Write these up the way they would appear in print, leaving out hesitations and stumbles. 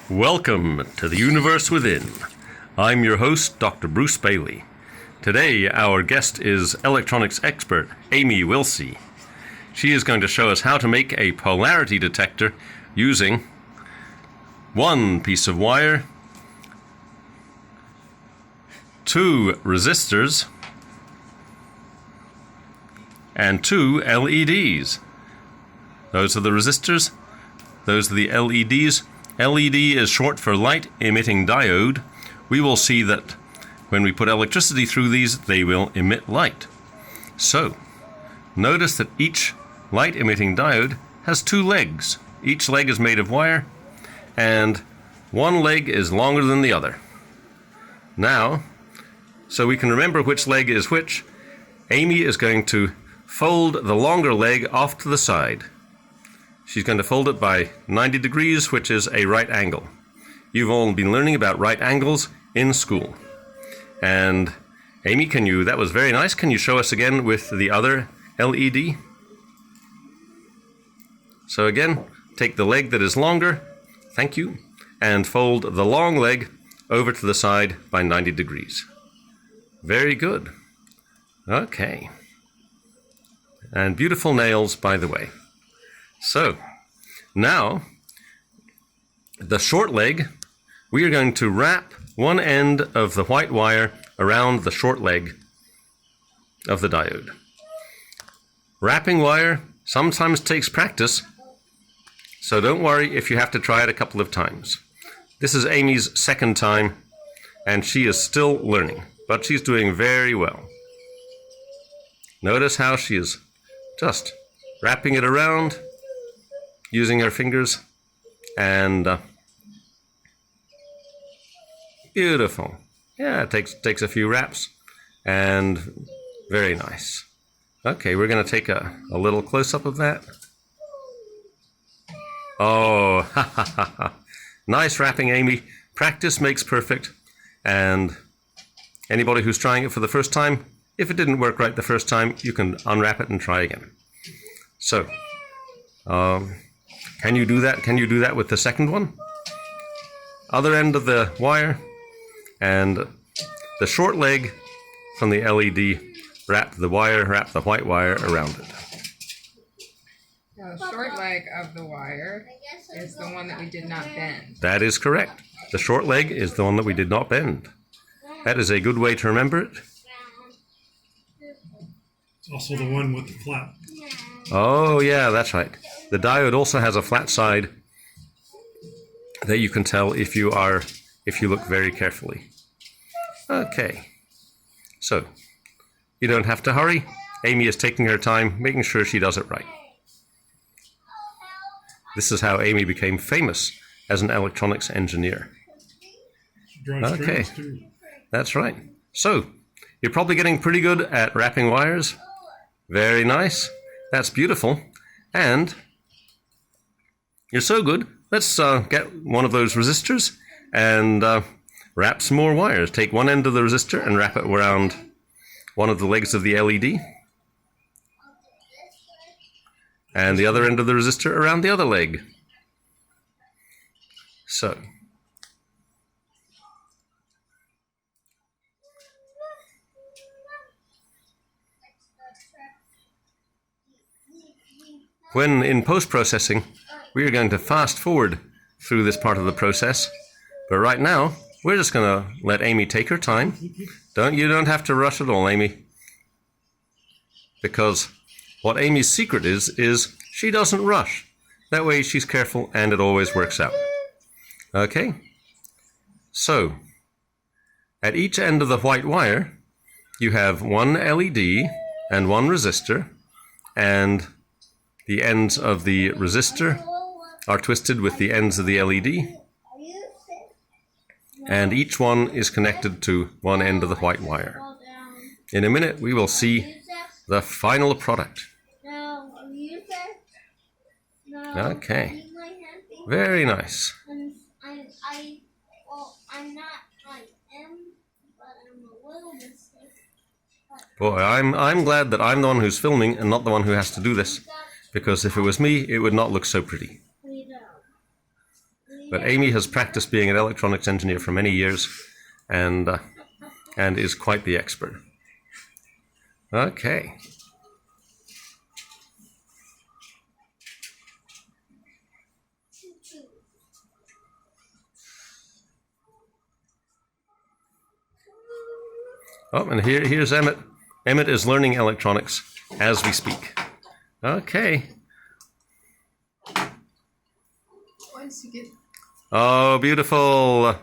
Welcome to the universe within. I'm your host, Dr. Bruce Bailey. Today, our guest is electronics expert Amy Willsey. She is going to show us how to make a polarity detector using one piece of wire, two resistors, and two LEDs. Those are the resistors, those are the LEDs. LED is short for light emitting diode. We will see that when we put electricity through these, they will emit light. So, notice that each light emitting diode has two legs. Each leg is made of wire, and one leg is longer than the other. Now, so we can remember which leg is which, Amy is going to fold the longer leg off to the side. She's going to fold it by 90 degrees, which is a right angle. You've all been learning about right angles in school. And Amy, that was very nice. Can you show us again with the other LED? So again, take the leg that is longer, thank you, and fold the long leg over to the side by 90 degrees. Very good. Okay. And beautiful nails, by the way. So, now, the short leg, we are going to wrap one end of the white wire around the short leg of the diode. Wrapping wire sometimes takes practice, so don't worry if you have to try it a couple of times. This is Amy's second time, and she is still learning, but she's doing very well. Notice how she is just wrapping it around using her fingers, and beautiful. Yeah, it takes a few wraps, and very nice. Okay, we're going to take a little close-up of that. Oh, ha ha ha ha. Nice wrapping, Amy. Practice makes perfect, and anybody who's trying it for the first time, if it didn't work right the first time, you can unwrap it and try again. So, can you do that? Can you do that with the second one? Other end of the wire, and the short leg from the LED, wrap the white wire around it. Now the short leg of the wire is the one that we did not bend. That is correct. The short leg is the one that we did not bend. That is a good way to remember it. It's also the one with the flat. Oh yeah, that's right. The diode also has a flat side that you can tell if you look very carefully. Okay, so you don't have to hurry. Amy is taking her time, making sure she does it right. This is how Amy became famous as an electronics engineer. Okay, that's right. So you're probably getting pretty good at wrapping wires. Very nice. That's beautiful. And you're so good. Let's get one of those resistors and wrap some more wires. Take one end of the resistor and wrap it around one of the legs of the LED. And the other end of the resistor around the other leg. So. When in post-processing, we are going to fast forward through this part of the process. But right now, we're just going to let Amy take her time. You don't have to rush at all, Amy. Because what Amy's secret is she doesn't rush. That way she's careful and it always works out. Okay? So, at each end of the white wire, you have one LED and one resistor, and the ends of the resistor are twisted with the ends of the LED, and each one is connected to one end of the white wire. In a minute, we will see the final product. Okay. Very nice. Boy, I'm glad that I'm the one who's filming and not the one who has to do this, because if it was me, it would not look so pretty. But Amy has practiced being an electronics engineer for many years and is quite the expert. Okay. Oh, and here's Emmett. Emmett is learning electronics as we speak. Okay. Once you get... Oh, beautiful.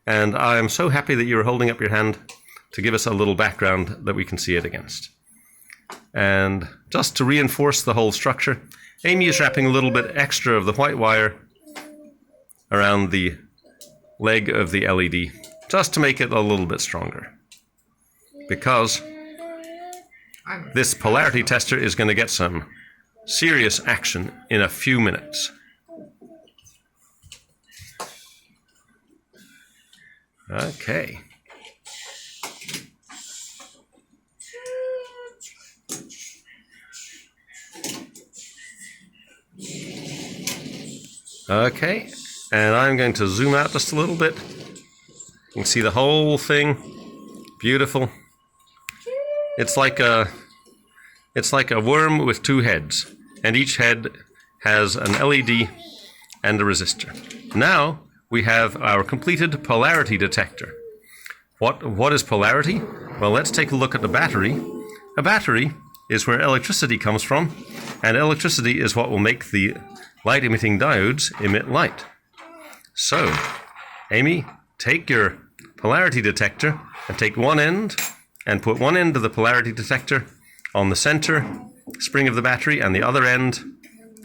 And I am so happy that you were holding up your hand to give us a little background that we can see it against. And just to reinforce the whole structure, Amy is wrapping a little bit extra of the white wire around the leg of the LED, just to make it a little bit stronger. Because this polarity tester is going to get some serious action in a few minutes. Okay. Okay, and I'm going to zoom out just a little bit. You can see the whole thing. Beautiful. It's like a worm with two heads, and each head has an LED and a resistor. Now we have our completed polarity detector. What is polarity? Well, let's take a look at the battery. A battery is where electricity comes from, and electricity is what will make the light-emitting diodes emit light. So, Amy, take your polarity detector and take one end and put one end of the polarity detector on the center spring of the battery and the other end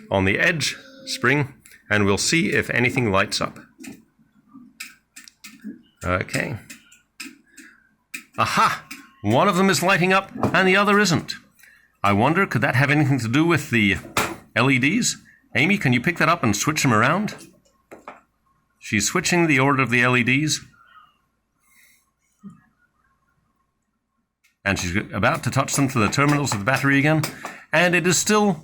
on the edge spring, and we'll see if anything lights up. Okay. Aha! One of them is lighting up and the other isn't. I wonder, could that have anything to do with the LEDs? Amy, can you pick that up and switch them around? She's switching the order of the LEDs. And she's about to touch them to the terminals of the battery again. And it is still,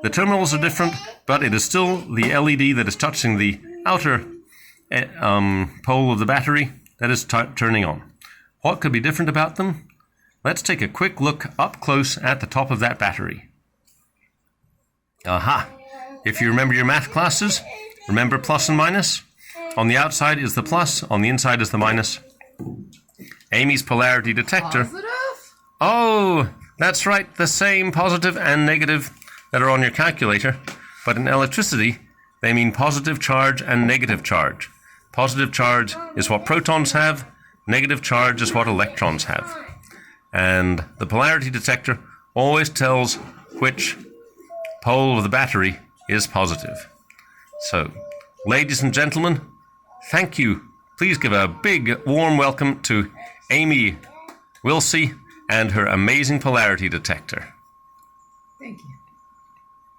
the terminals are different, but it is still the LED that is touching the outer pole of the battery that is turning on. What could be different about them? Let's take a quick look up close at the top of that battery. Aha! If you remember your math classes, remember plus and minus? On the outside is the plus, on the inside is the minus. Amy's polarity detector. Positive? Oh, that's right, the same positive and negative that are on your calculator. But in electricity, they mean positive charge and negative charge. Positive charge is what protons have, negative charge is what electrons have. And the polarity detector always tells which pole of the battery is positive. So, ladies and gentlemen, thank you. Please give a big warm welcome to Amy Willsey and her amazing polarity detector. Thank you.